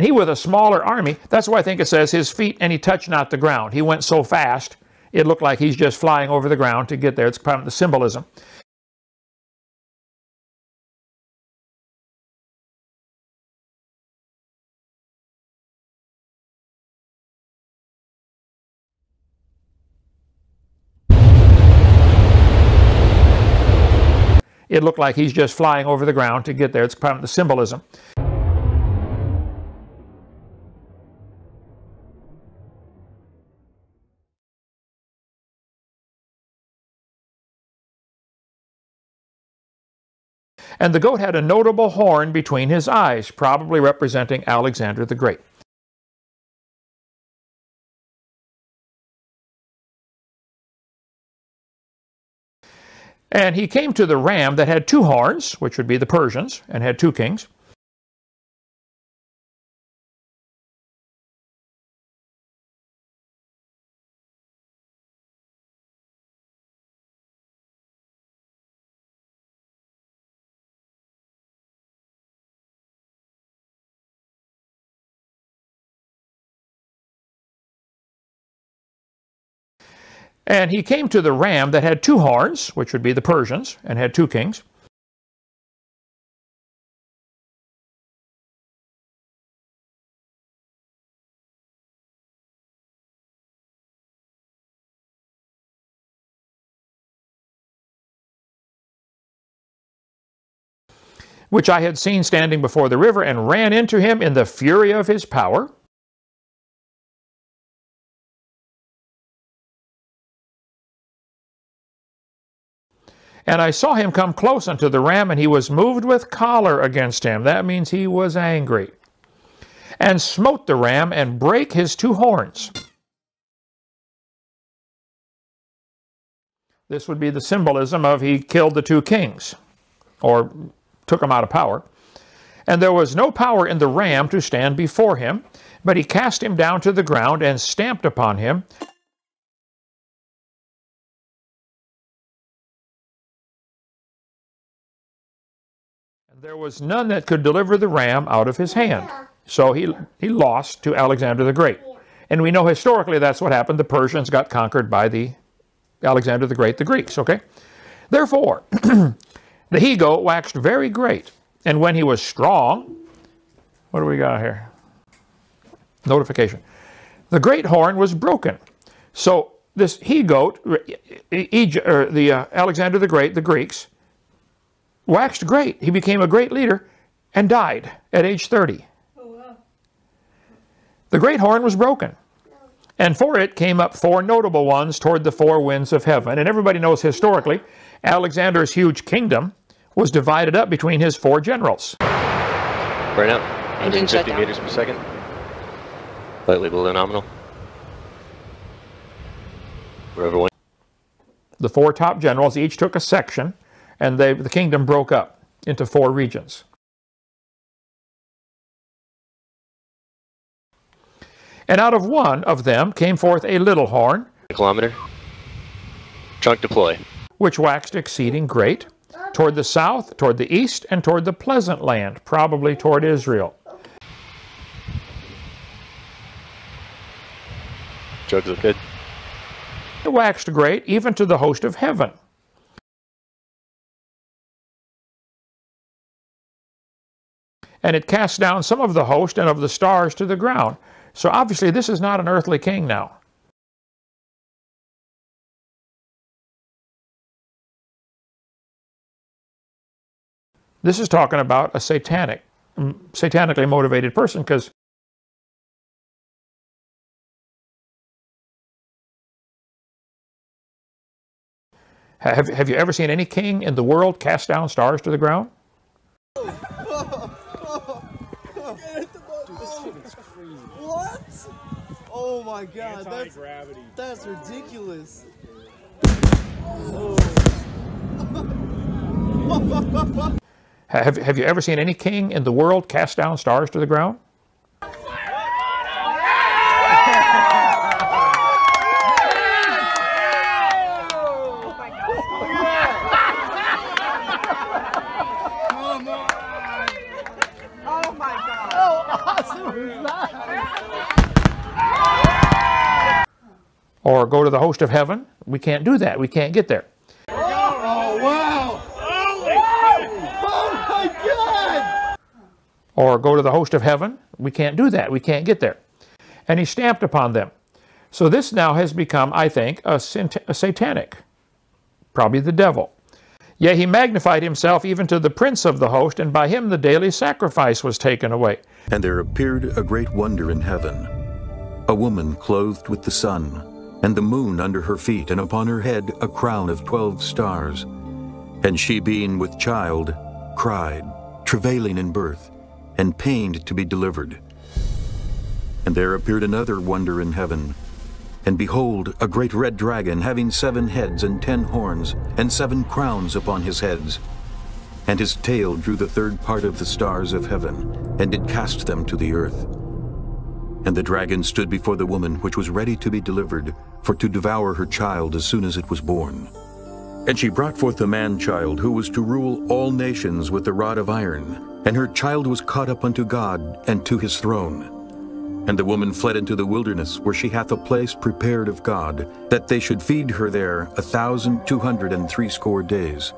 He with a smaller army, that's why I think it says his feet and he touched not the ground. He went so fast, it looked like he's just flying over the ground to get there. It's part of the symbolism. It looked like he's just flying over the ground to get there. It's part of the symbolism. And the goat had a notable horn between his eyes, probably representing Alexander the Great. And he came to the ram that had 2 horns, which would be the Persians, and had 2 kings. And he came to the ram that had 2 horns, which would be the Persians, and had 2 kings. Which I had seen standing before the river, and ran into him in the fury of his power. And I saw him come close unto the ram, and he was moved with choler against him. That means he was angry. And smote the ram, and brake his 2 horns. This would be the symbolism of he killed the 2 kings, or took them out of power. And there was no power in the ram to stand before him, but he cast him down to the ground, and stamped upon him. There was none that could deliver the ram out of his hand. So he lost to Alexander the Great. And we know historically that's what happened. The Persians got conquered by the Alexander the Great, the Greeks, okay? Therefore, the he-goat waxed very great. And when he was strong, what do we got here? Notification. The great horn was broken. So this he-goat, Alexander the Great, the Greeks, waxed great. He became a great leader and died at age 30. Oh, wow. The great horn was broken. And for it came up 4 notable ones toward the 4 winds of heaven. And everybody knows historically, Alexander's huge kingdom was divided up between his 4 generals. Burn out. 150 meters per second. Slightly below nominal. Wherever one. The 4 top generals each took a section, and the kingdom broke up into 4 regions. And out of one of them came forth a little horn, a kilometer. Trunk deploy. Which waxed exceeding great, toward the south, toward the east, and toward the pleasant land, probably toward Israel. Jugs look good. It waxed great, even to the host of heaven. And it cast down some of the host and of the stars to the ground. So obviously this is not an earthly king now. This is talking about a satanically motivated person, because have you ever seen any king in the world cast down stars to the ground? Dude, this shit is crazy. What? Oh my god, that's ridiculous. Oh. Have you ever seen any king in the world cast down stars to the ground? Or go to the host of heaven. We can't do that. We can't get there. Oh, wow! Oh my God! Or go to the host of heaven. We can't do that. We can't get there. And he stamped upon them. So this now has become, I think, a satanic, probably the devil. Yea, he magnified himself even to the prince of the host, and by him the daily sacrifice was taken away. And there appeared a great wonder in heaven, a woman clothed with the sun, and the moon under her feet, and upon her head a crown of 12 stars. And she, being with child, cried, travailing in birth, and pained to be delivered. And there appeared another wonder in heaven, and behold, a great red dragon, having 7 heads and 10 horns, and 7 crowns upon his heads. And his tail drew the 3rd part of the stars of heaven, and did cast them to the earth. And the dragon stood before the woman which was ready to be delivered, for to devour her child as soon as it was born. And she brought forth the man-child, who was to rule all nations with the rod of iron. And her child was caught up unto God, and to his throne. And the woman fled into the wilderness, where she hath a place prepared of God, that they should feed her there 1,260 days.